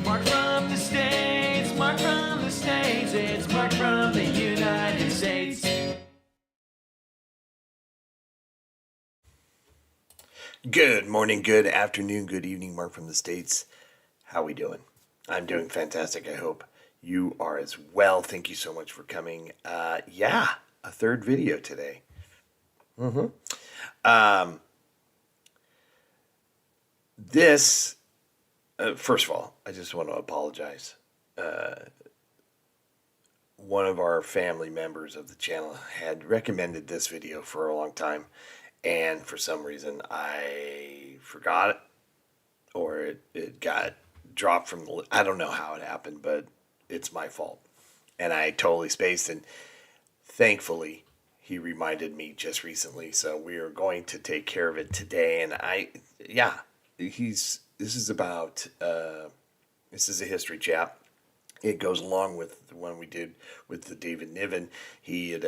Mark from the States, Mark from the States, it's Mark from the United States. Good morning, good afternoon, good evening, Mark from the States. How we doing? I'm doing fantastic, I hope you are as well. Thank you so much for coming. A third video today. First of all, I just want to apologize. One of our family members of the channel had recommended this video for a long time, and for some reason I forgot it, or it got dropped from the, I don't know how it happened, but it's my fault. And I totally spaced, and thankfully he reminded me just recently, so we are going to take care of it today. And this is a history chap. It goes along with the one we did with the David Niven. He had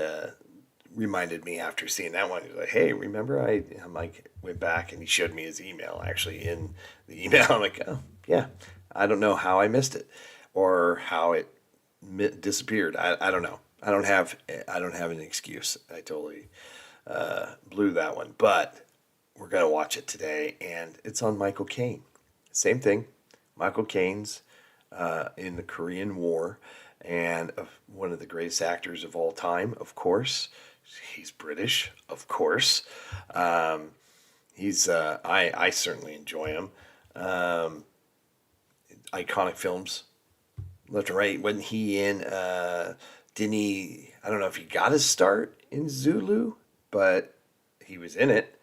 reminded me after seeing that one. He was like, "Hey, remember I'm like, went back and he showed me his email actually in the email." I'm like, "Oh yeah, I don't know how I missed it or how it disappeared. I don't know. I don't have an excuse. I totally blew that one, but we're gonna watch it today, and it's on Michael Caine. Same thing, Michael Caine's in the Korean War, and one of the greatest actors of all time, of course. He's British, of course. I certainly enjoy him. Iconic films, left and right. Wasn't he in? Didn't he? I don't know if he got his start in Zulu, but he was in it,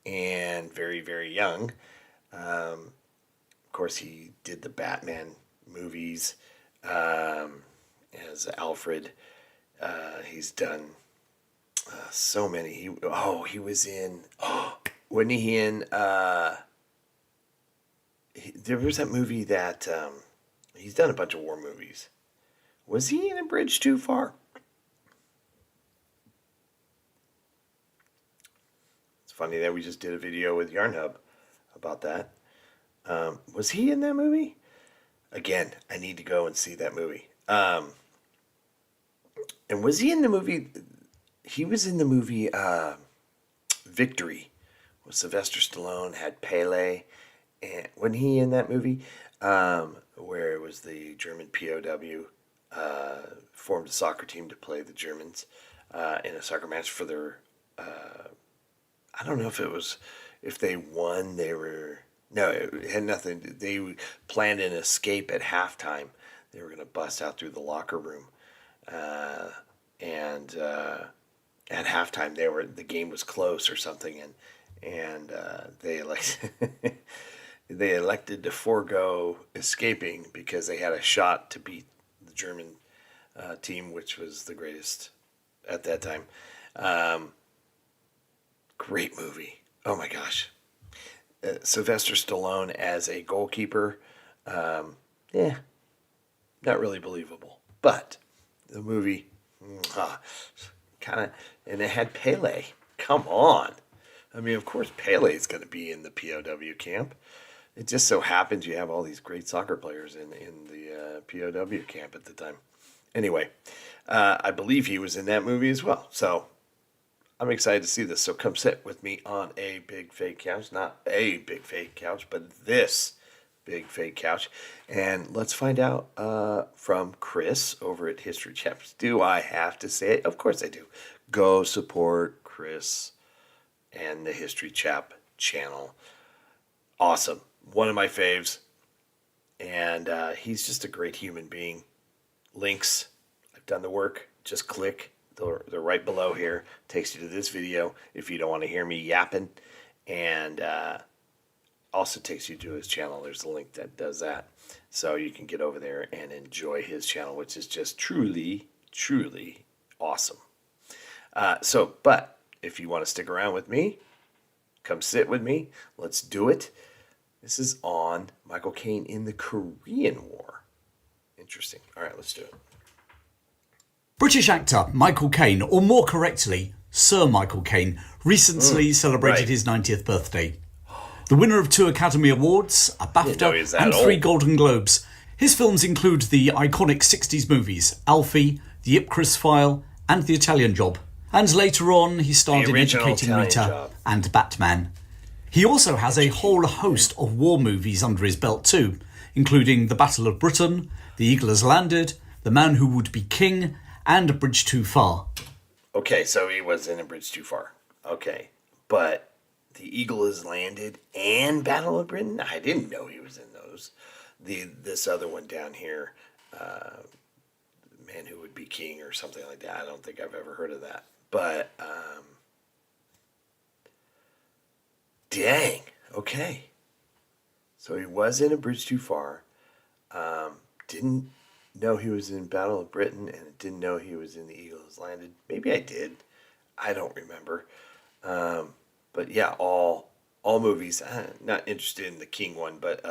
and very, very young. Of course, he did the Batman movies as Alfred. He's done so many. He was in. Wasn't he in? There was that movie that he's done a bunch of war movies. Was he in A Bridge Too Far? It's funny that we just did a video with Yarn Hub about that. Was he in that movie? Again, I need to go and see that movie. And was he in the movie? He was in the movie Victory with Sylvester Stallone, had Pele. And wasn't he in that movie? Where it was the German POW formed a soccer team to play the Germans in a soccer match for their... I don't know if they won, No, it had nothing. They planned an escape at halftime. They were going to bust out through the locker room. And at halftime, the game was close or something. And they elected to forego escaping because they had a shot to beat the German team, which was the greatest at that time. Great movie. Oh my gosh. Sylvester Stallone as a goalkeeper, not really believable. But the movie, kind of, and it had Pele. Come on. I mean, of course, Pele is going to be in the POW camp. It just so happens you have all these great soccer players in the POW camp at the time. Anyway, I believe he was in that movie as well. So I'm excited to see this. So come sit with me on a big fake couch. Not a big fake couch, but this big fake couch. And let's find out from Chris over at History Chaps. Do I have to say it? Of course I do. Go support Chris and the History Chap channel. Awesome. One of my faves. And he's just a great human being. Links. I've done the work. Just click. They're right below here. Takes you to this video if you don't want to hear me yapping. And also takes you to his channel. There's a link that does that. So you can get over there and enjoy his channel, which is just truly, truly awesome. But if you want to stick around with me, come sit with me. Let's do it. This is on Michael Caine in the Korean War. Interesting. All right, let's do it. British actor Michael Caine, or more correctly, Sir Michael Caine, recently celebrated his 90th birthday. The winner of 2 Academy Awards, a BAFTA, and 3 Golden Globes, His films include the iconic 60s movies Alfie, The Ipcris File, and The Italian Job. And later on, he starred in original Educating Italian Rita Job. and Batman. He also has a whole host of war movies under his belt too, including The Battle of Britain, The Eagle Has Landed, The Man Who Would Be King, and A Bridge Too Far. Okay, so he was in A Bridge Too Far. Okay, but The Eagle Has Landed and Battle of Britain? I didn't know he was in those. This other one down here, Man Who Would Be King or something like that. I don't think I've ever heard of that. But, dang, okay. So he was in A Bridge Too Far. Didn't know he was in Battle of Britain, and didn't know he was in The Eagle Has Landed. Maybe I did. I don't remember. But yeah, all movies. Not interested in the King one, but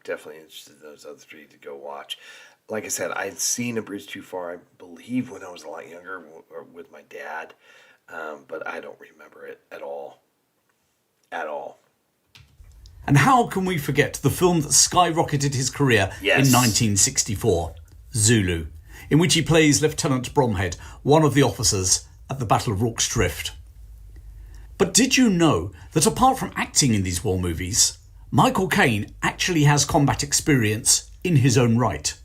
definitely interested in those other three to go watch. Like I said, I'd seen A Bridge Too Far, I believe, when I was a lot younger with my dad, but I don't remember it at all. At all. And how can we forget the film that skyrocketed his career in 1964, Zulu, in which he plays Lieutenant Bromhead, one of the officers at the Battle of Rorke's Drift. But did you know that apart from acting in these war movies, Michael Caine actually has combat experience in his own right?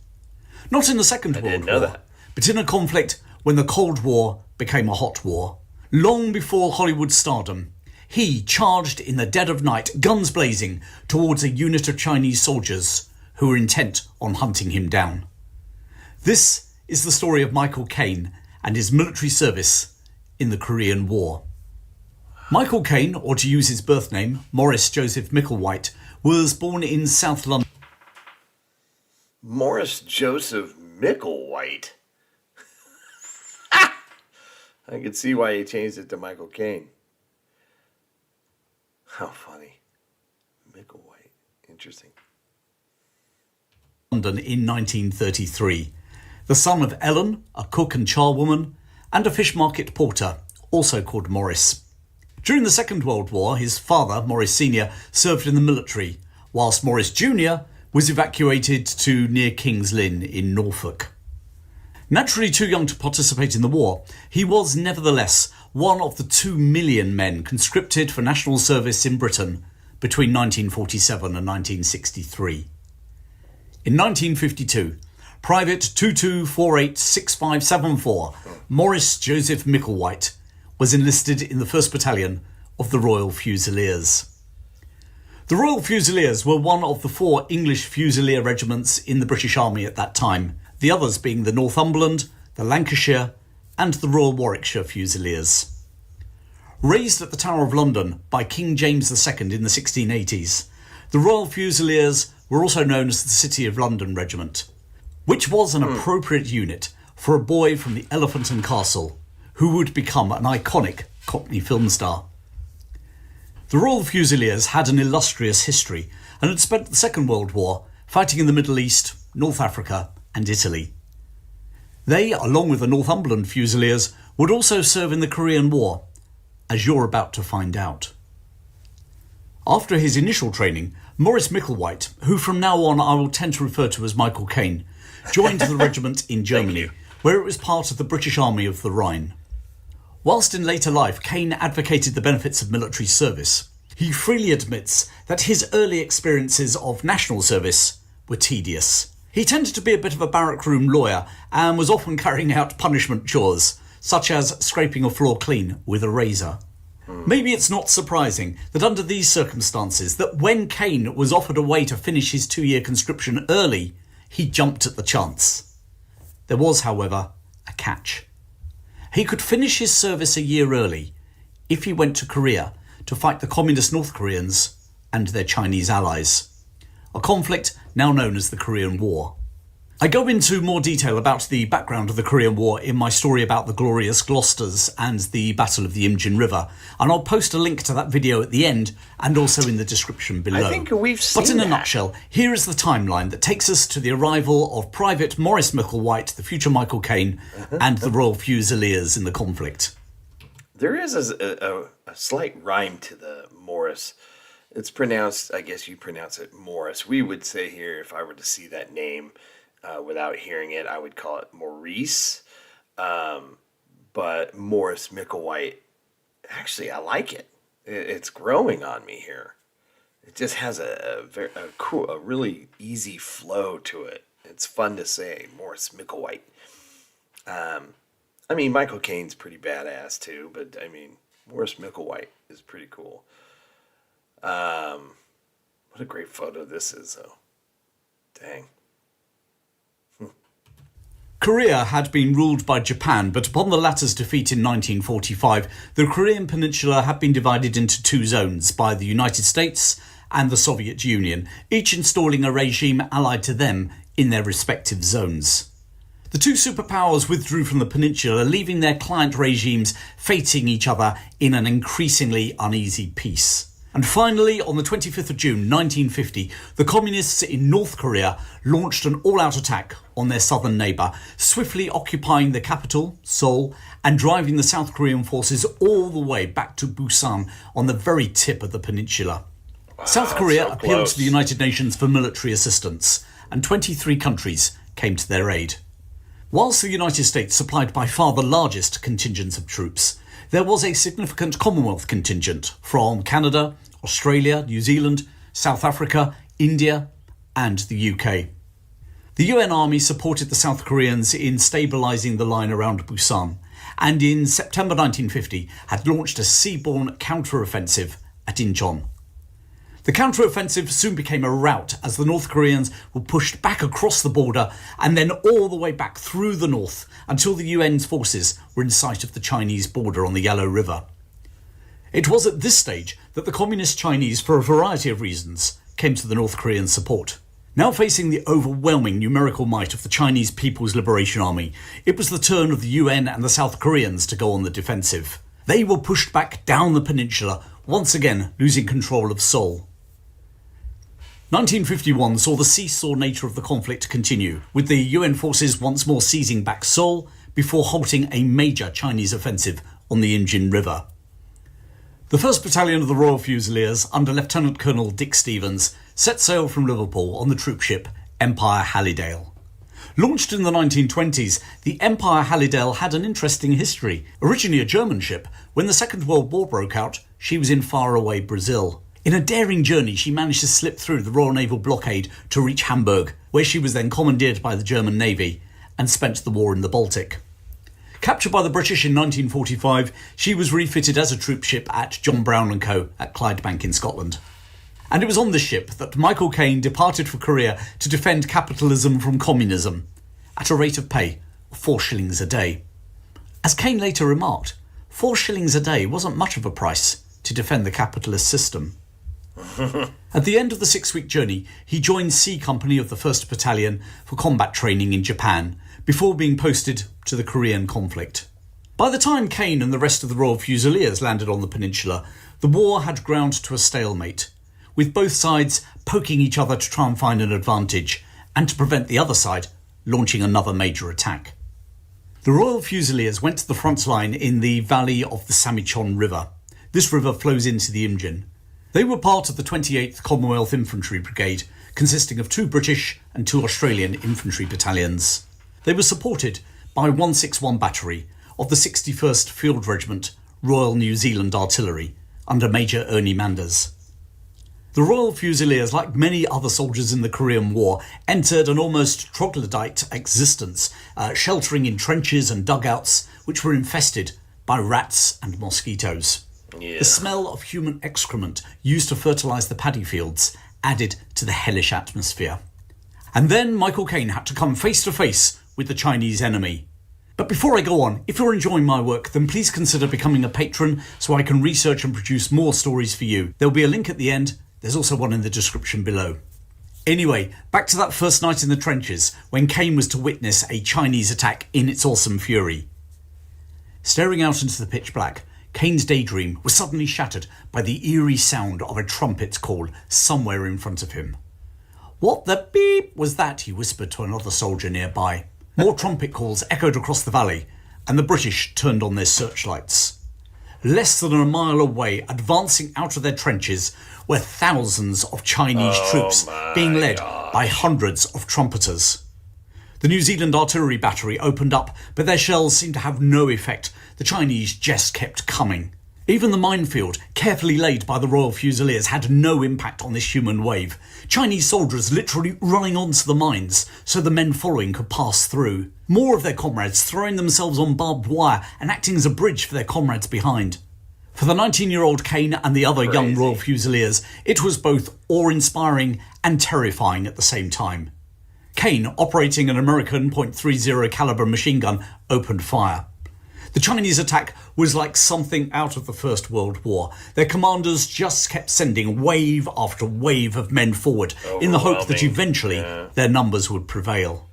Not in the Second World War, but in a conflict when the Cold War became a hot war. Long before Hollywood stardom, he charged in the dead of night, guns blazing, towards a unit of Chinese soldiers who were intent on hunting him down. This is the story of Michael Caine and his military service in the Korean War. Michael Caine, or to use his birth name, Maurice Joseph Micklewhite, was born in South London. Maurice Joseph Micklewhite. I could see why he changed it to Michael Caine. How funny. Micklewhite. Interesting. London in 1933. The son of Ellen, a cook and charwoman, and a fish market porter, also called Maurice. During the Second World War, his father, Maurice Sr., served in the military, whilst Maurice Jr. was evacuated to near King's Lynn in Norfolk. Naturally too young to participate in the war, he was nevertheless one of the 2 million men conscripted for national service in Britain between 1947 and 1963. In 1952, Private 22486574, Maurice Joseph Micklewhite, was enlisted in the 1st Battalion of the Royal Fusiliers. The Royal Fusiliers were one of the 4 English Fusilier regiments in the British Army at that time, the others being the Northumberland, the Lancashire, and the Royal Warwickshire Fusiliers. Raised at the Tower of London by King James II in the 1680s, the Royal Fusiliers were also known as the City of London Regiment, which was an appropriate unit for a boy from the Elephant and Castle, who would become an iconic Cockney film star. The Royal Fusiliers had an illustrious history and had spent the Second World War fighting in the Middle East, North Africa, and Italy. They, along with the Northumberland Fusiliers, would also serve in the Korean War, as you're about to find out. After his initial training, Maurice Micklewhite, who from now on I will tend to refer to as Michael Caine, joined the regiment in Germany, where it was part of the British Army of the Rhine. Whilst in later life Caine advocated the benefits of military service, he freely admits that his early experiences of national service were tedious. He tended to be a bit of a barrack room lawyer and was often carrying out punishment chores, such as scraping a floor clean with a razor. Maybe it's not surprising that under these circumstances that when Caine was offered a way to finish his 2-year conscription early, he jumped at the chance. There was, however, a catch. He could finish his service a year early if he went to Korea to fight the communist North Koreans and their Chinese allies, a conflict now known as the Korean War. I go into more detail about the background of the Korean War in my story about the glorious Gloucesters and the Battle of the Imjin River, and I'll post a link to that video at the end and also in the description below. I think we've seen But in a that. nutshell, here is the timeline that takes us to the arrival of Private Maurice Micklewhite, the future Michael Caine, and the Royal Fusiliers in the conflict. There is a slight rhyme to the Morris It's pronounced, I guess you pronounce it Morris. We would say here, if I were to see that name without hearing it, I would call it Maurice. But Morris Micklewhite, actually, I like it. It's growing on me here. It just has a really easy flow to it. It's fun to say, Morris Micklewhite. I mean, Michael Caine's pretty badass too, but I mean, Morris Micklewhite is pretty cool. What a great photo this is, though. Dang. Korea had been ruled by Japan, but upon the latter's defeat in 1945, the Korean peninsula had been divided into two zones by the United States and the Soviet Union, each installing a regime allied to them in their respective zones. The two superpowers withdrew from the peninsula, leaving their client regimes facing each other in an increasingly uneasy peace. And finally, on the 25th of June 1950, the communists in North Korea launched an all-out attack on their southern neighbour, swiftly occupying the capital, Seoul, and driving the South Korean forces all the way back to Busan on the very tip of the peninsula. Wow, South Korea so appealed close to the United Nations for military assistance, and 23 countries came to their aid. Whilst the United States supplied by far the largest contingents of troops, there was a significant Commonwealth contingent from Canada, Australia, New Zealand, South Africa, India, and the UK. The UN Army supported the South Koreans in stabilising the line around Busan, and in September 1950 had launched a seaborne counter-offensive at Incheon. The counter-offensive soon became a rout as the North Koreans were pushed back across the border and then all the way back through the north until the UN's forces were in sight of the Chinese border on the Yellow River. It was at this stage that the Communist Chinese, for a variety of reasons, came to the North Korean support. Now facing the overwhelming numerical might of the Chinese People's Liberation Army, it was the turn of the UN and the South Koreans to go on the defensive. They were pushed back down the peninsula, once again losing control of Seoul. 1951 saw the seesaw nature of the conflict continue, with the UN forces once more seizing back Seoul before halting a major Chinese offensive on the Imjin River. The 1st Battalion of the Royal Fusiliers, under Lieutenant Colonel Dick Stevens, set sail from Liverpool on the troopship Empire Hallidale. Launched in the 1920s, the Empire Hallidale had an interesting history. Originally a German ship, when the Second World War broke out, she was in faraway Brazil. In a daring journey, she managed to slip through the Royal Naval blockade to reach Hamburg, where she was then commandeered by the German Navy and spent the war in the Baltic. Captured by the British in 1945, she was refitted as a troopship at John Brown & Co. at Clydebank in Scotland. And it was on this ship that Michael Caine departed for Korea to defend capitalism from communism, at a rate of pay of 4 shillings a day. As Caine later remarked, 4 shillings a day wasn't much of a price to defend the capitalist system. At the end of the 6-week journey, he joined C Company of the 1st Battalion for combat training in Japan, before being posted to the Korean conflict. By the time Caine and the rest of the Royal Fusiliers landed on the peninsula, the war had ground to a stalemate, with both sides poking each other to try and find an advantage, and to prevent the other side launching another major attack. The Royal Fusiliers went to the front line in the valley of the Samichon River. This river flows into the Imjin. They were part of the 28th Commonwealth Infantry Brigade, consisting of 2 British and 2 Australian infantry battalions. They were supported by 161 Battery of the 61st Field Regiment Royal New Zealand Artillery under Major Ernie Manders. The Royal Fusiliers, like many other soldiers in the Korean War, entered an almost troglodyte existence, sheltering in trenches and dugouts which were infested by rats and mosquitoes. Yeah. The smell of human excrement used to fertilise the paddy fields added to the hellish atmosphere. And then Michael Caine had to come face to face with the Chinese enemy. But before I go on, if you're enjoying my work, then please consider becoming a patron so I can research and produce more stories for you. There'll be a link at the end. There's also one in the description below. Anyway, back to that first night in the trenches when Caine was to witness a Chinese attack in its awesome fury. Staring out into the pitch black, Caine's daydream was suddenly shattered by the eerie sound of a trumpet's call somewhere in front of him. "What the beep was that?" he whispered to another soldier nearby. More trumpet calls echoed across the valley, and the British turned on their searchlights. less than a mile away, advancing out of their trenches, were thousands of Chinese troops being led by hundreds of trumpeters. The New Zealand artillery battery opened up, but their shells seemed to have no effect. The Chinese just kept coming. Even the minefield, carefully laid by the Royal Fusiliers, had no impact on this human wave. Chinese soldiers literally running onto the mines so the men following could pass through. More of their comrades throwing themselves on barbed wire and acting as a bridge for their comrades behind. For the 19-year-old Caine and the other young Royal Fusiliers, it was both awe-inspiring and terrifying at the same time. Caine, operating an American .30 caliber machine gun, opened fire. The Chinese attack was like something out of the First World War. Their commanders just kept sending wave after wave of men forward in the hope that eventually their numbers would prevail.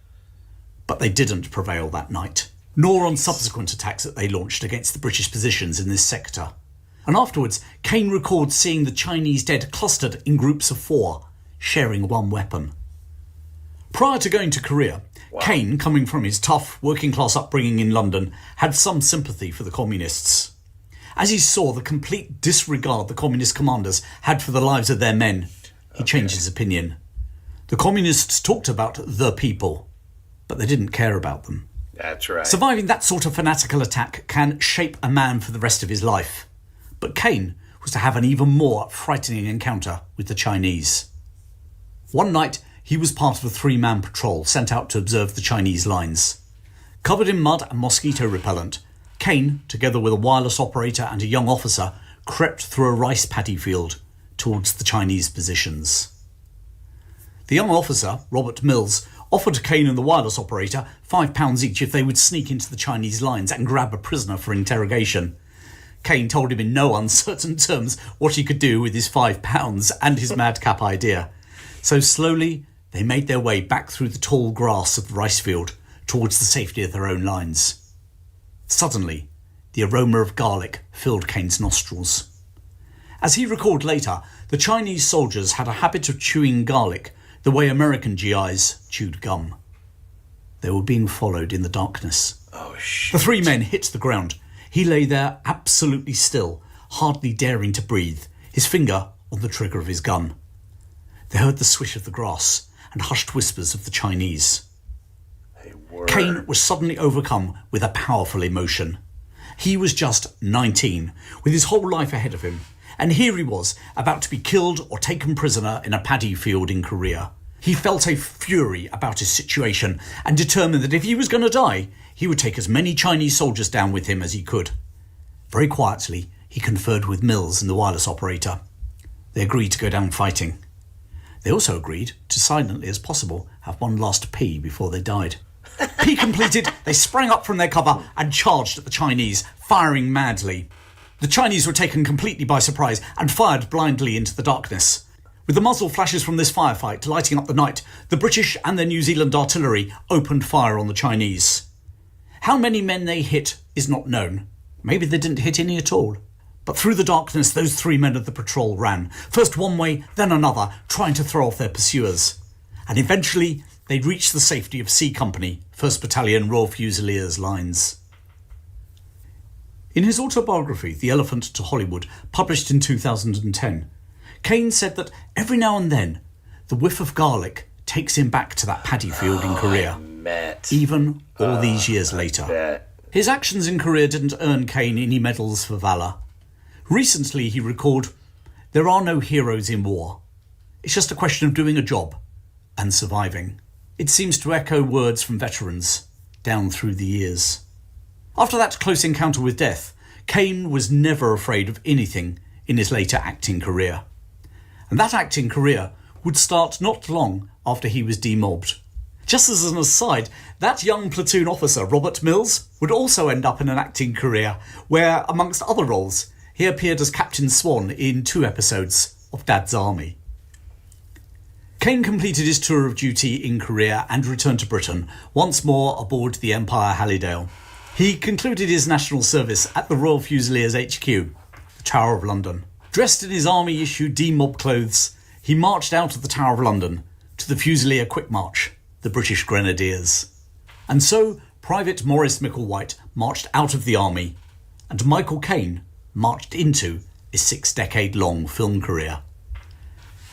But they didn't prevail that night, nor on subsequent attacks that they launched against the British positions in this sector. And afterwards, Caine records seeing the Chinese dead clustered in groups of 4, sharing one weapon. Prior to going to Korea, Caine, coming from his tough, working-class upbringing in London, had some sympathy for the communists. As he saw the complete disregard the communist commanders had for the lives of their men, he changed his opinion. The communists talked about the people, but they didn't care about them. That's right. Surviving that sort of fanatical attack can shape a man for the rest of his life. But Caine was to have an even more frightening encounter with the Chinese. One night, he was part of a 3-man patrol sent out to observe the Chinese lines. Covered in mud and mosquito repellent, Caine, together with a wireless operator and a young officer, crept through a rice paddy field towards the Chinese positions. The young officer, Robert Mills, offered Caine and the wireless operator £5 each if they would sneak into the Chinese lines and grab a prisoner for interrogation. Caine told him in no uncertain terms what he could do with his £5 and his madcap idea. So slowly, they made their way back through the tall grass of the rice field towards the safety of their own lines. Suddenly, the aroma of garlic filled Caine's nostrils. As he recalled later, the Chinese soldiers had a habit of chewing garlic the way American GIs chewed gum. They were being followed in the darkness. Oh, shit. The 3 men hit the ground. He lay there absolutely still, hardly daring to breathe, his finger on the trigger of his gun. They heard the swish of the grass and hushed whispers of the Chinese. Caine was suddenly overcome with a powerful emotion. He was just 19, with his whole life ahead of him, and here he was, about to be killed or taken prisoner in a paddy field in Korea. He felt a fury about his situation and determined that if he was going to die, he would take as many Chinese soldiers down with him as he could. Very quietly, he conferred with Mills and the wireless operator. They agreed to go down fighting. They also agreed to, silently as possible, have one last pee before they died. Pee completed, they sprang up from their cover and charged at the Chinese, firing madly. The Chinese were taken completely by surprise and fired blindly into the darkness. With the muzzle flashes from this firefight lighting up the night, the British and their New Zealand artillery opened fire on the Chinese. How many men they hit is not known. Maybe they didn't hit any at all. But through the darkness, those 3 men of the patrol ran, first one way, then another, trying to throw off their pursuers. And eventually, they'd reached the safety of C Company, 1st Battalion Royal Fusiliers lines. In his autobiography, The Elephant to Hollywood, published in 2010, Caine said that every now and then, the whiff of garlic takes him back to that paddy field in Korea, even all these years later. His actions in Korea didn't earn Caine any medals for valour. Recently, he recalled, "There are no heroes in war. It's just a question of doing a job and surviving." It seems to echo words from veterans down through the years. After that close encounter with death, Caine was never afraid of anything in his later acting career. And that acting career would start not long after he was demobbed. Just as an aside, that young platoon officer, Robert Mills, would also end up in an acting career where, amongst other roles, he appeared as Captain Swan in 2 episodes of Dad's Army. Caine completed his tour of duty in Korea and returned to Britain, once more aboard the Empire Hallidale. He concluded his national service at the Royal Fusiliers HQ, the Tower of London. Dressed in his army-issue demob clothes, he marched out of the Tower of London to the Fusilier Quick March, the British Grenadiers. And so Private Maurice Micklewhite marched out of the army, and Michael Caine marched into a 6-decade-long film career.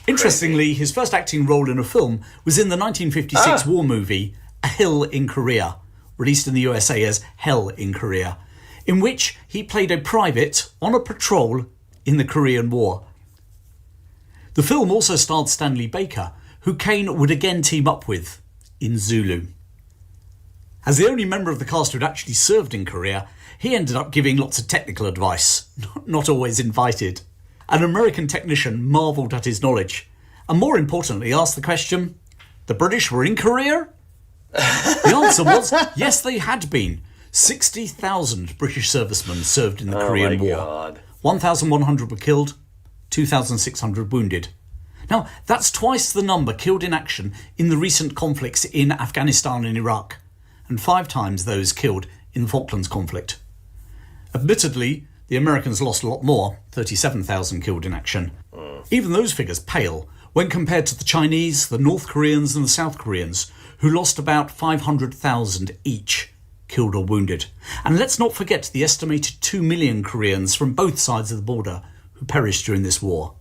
Interestingly, his first acting role in a film was in the 1956 war movie A Hill in Korea, released in the USA as Hell in Korea, in which he played a private on a patrol in the Korean War. The film also starred Stanley Baker, who Caine would again team up with in Zulu. As the only member of the cast who'd actually served in Korea, he ended up giving lots of technical advice, not always invited. An American technician marvelled at his knowledge, and more importantly asked the question, the British were in Korea? The answer was, yes, they had been. 60,000 British servicemen served in the Korean War. God. 1,100 were killed, 2,600 wounded. Now, that's twice the number killed in action in the recent conflicts in Afghanistan and Iraq, and 5 times those killed in the Falklands conflict. Admittedly, the Americans lost a lot more, 37,000 killed in action. Even those figures pale when compared to the Chinese, the North Koreans and the South Koreans, who lost about 500,000 each, killed or wounded. And let's not forget the estimated 2 million Koreans from both sides of the border who perished during this war.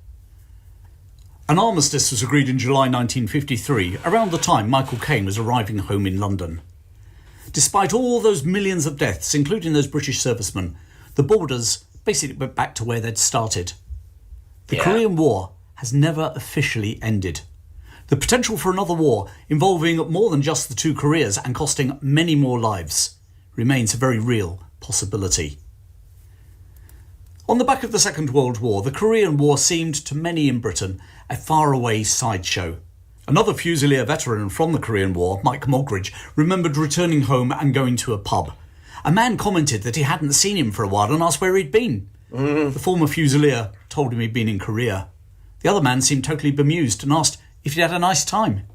An armistice was agreed in July 1953, around the time Michael Caine was arriving home in London. Despite all those millions of deaths, including those British servicemen, the borders basically went back to where they'd started. The Korean War has never officially ended. The potential for another war involving more than just the 2 Koreas and costing many more lives remains a very real possibility. On the back of the Second World War, the Korean War seemed to many in Britain a faraway sideshow. Another Fusilier veteran from the Korean War, Mike Mogridge, remembered returning home and going to a pub. A man commented that he hadn't seen him for a while and asked where he'd been. The former Fusilier told him he'd been in Korea. The other man seemed totally bemused and asked if he'd had a nice time.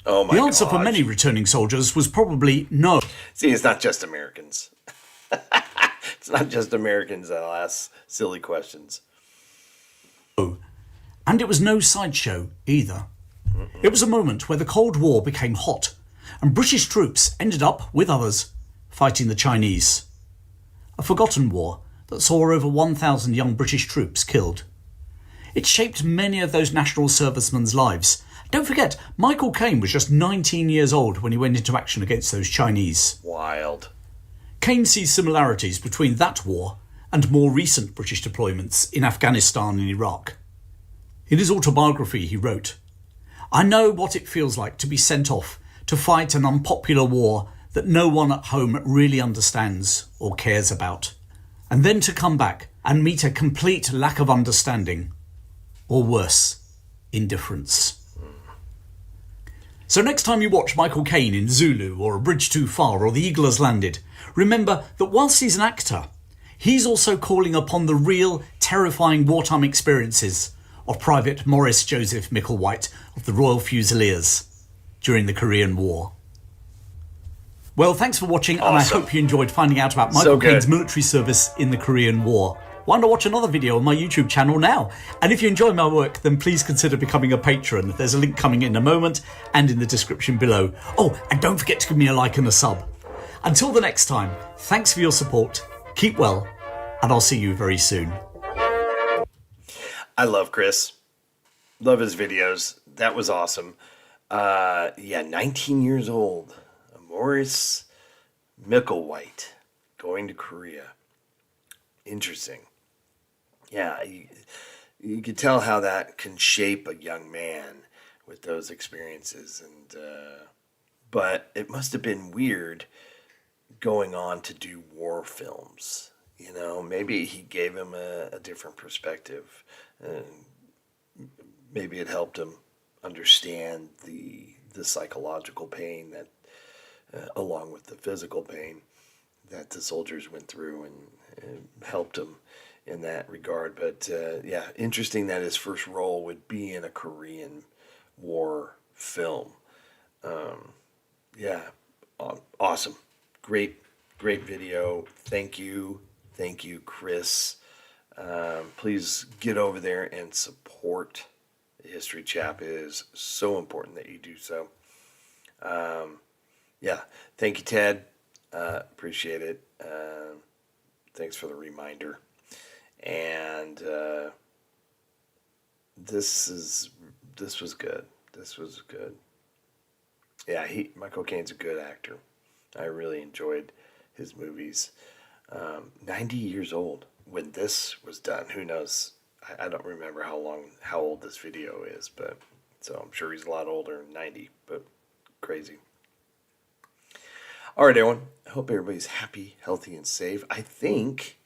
Oh my God. The answer for many returning soldiers was probably no. See, it's not just Americans. It's not just Americans that'll ask silly questions. And it was no sideshow either. It was a moment where the Cold War became hot, and British troops ended up, with others, fighting the Chinese. A forgotten war that saw over 1,000 young British troops killed. It shaped many of those national servicemen's lives. Don't forget, Michael Caine was just 19 years old when he went into action against those Chinese. Wild. Caine sees similarities between that war and more recent British deployments in Afghanistan and Iraq. In his autobiography, he wrote, "I know what it feels like to be sent off to fight an unpopular war that no one at home really understands or cares about, and then to come back and meet a complete lack of understanding, or worse, indifference." So next time you watch Michael Caine in Zulu or A Bridge Too Far or The Eagle Has Landed, remember that whilst he's an actor, he's also calling upon the real, terrifying wartime experiences of Private Maurice Joseph Micklewhite of the Royal Fusiliers during the Korean War. Well, thanks for watching, and I hope you enjoyed finding out about Michael Caine's military service in the Korean War. Why not watch another video on my YouTube channel now? And if you enjoy my work, then please consider becoming a patron. There's a link coming in a moment and in the description below. Oh, and don't forget to give me a like and a sub. Until the next time, thanks for your support, keep well, and I'll see you very soon. I love Chris. Love his videos. That was awesome. 19 years old. Maurice Micklewhite going to Korea. Interesting. Yeah, you can tell how that can shape a young man with those experiences. And but it must have been weird going on to do war films. You know, maybe he gave him a different perspective. Maybe it helped him understand the psychological pain that, along with the physical pain that the soldiers went through, and helped him in that regard. But interesting that his first role would be in a Korean War film. Awesome. Great video. Thank you, Chris. Please get over there and support the History Chap. It is so important that you do so. Thank you, Ted. Appreciate it. Thanks for the reminder. And this was good. This was good. Yeah, Michael Caine's a good actor. I really enjoyed his movies. 90 years old when this was done. Who knows? I don't remember how old this video is, but so I'm sure he's a lot older than 90, but crazy. All right, everyone. I hope everybody's happy, healthy, and safe. I think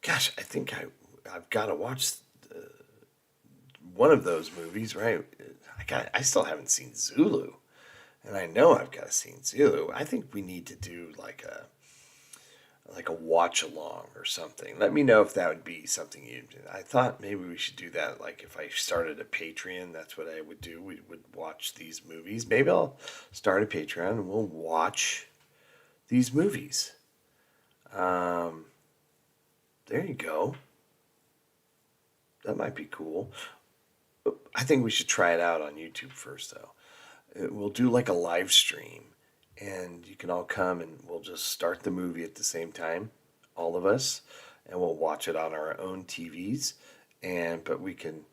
I've got to watch one of those movies, right? I still haven't seen Zulu, and I know I've got to see Zulu. I think we need to do like a watch along or something. Let me know if that would be something I thought maybe we should do that. Like if I started a Patreon, that's what I would do. We would watch these movies. Maybe I'll start a Patreon and we'll watch these movies. There you go. That might be cool. I think we should try it out on YouTube first, though. We'll do like a live stream, and you can all come and we'll just start the movie at the same time, all of us, and we'll watch it on our own TVs. But we can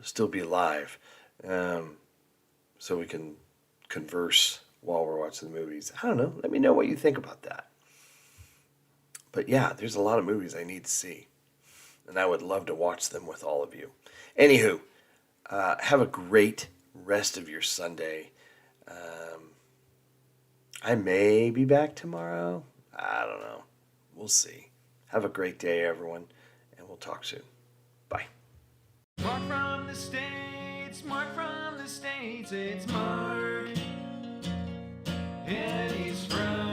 still be live, so we can converse while we're watching the movies. I don't know. Let me know what you think about that. But yeah, there's a lot of movies I need to see, and I would love to watch them with all of you. Anywho, have a great rest of your Sunday. I may be back tomorrow. I don't know. We'll see. Have a great day, everyone, and we'll talk soon. Bye. Mark from the States, Mark from the States, it's Mark. And he's from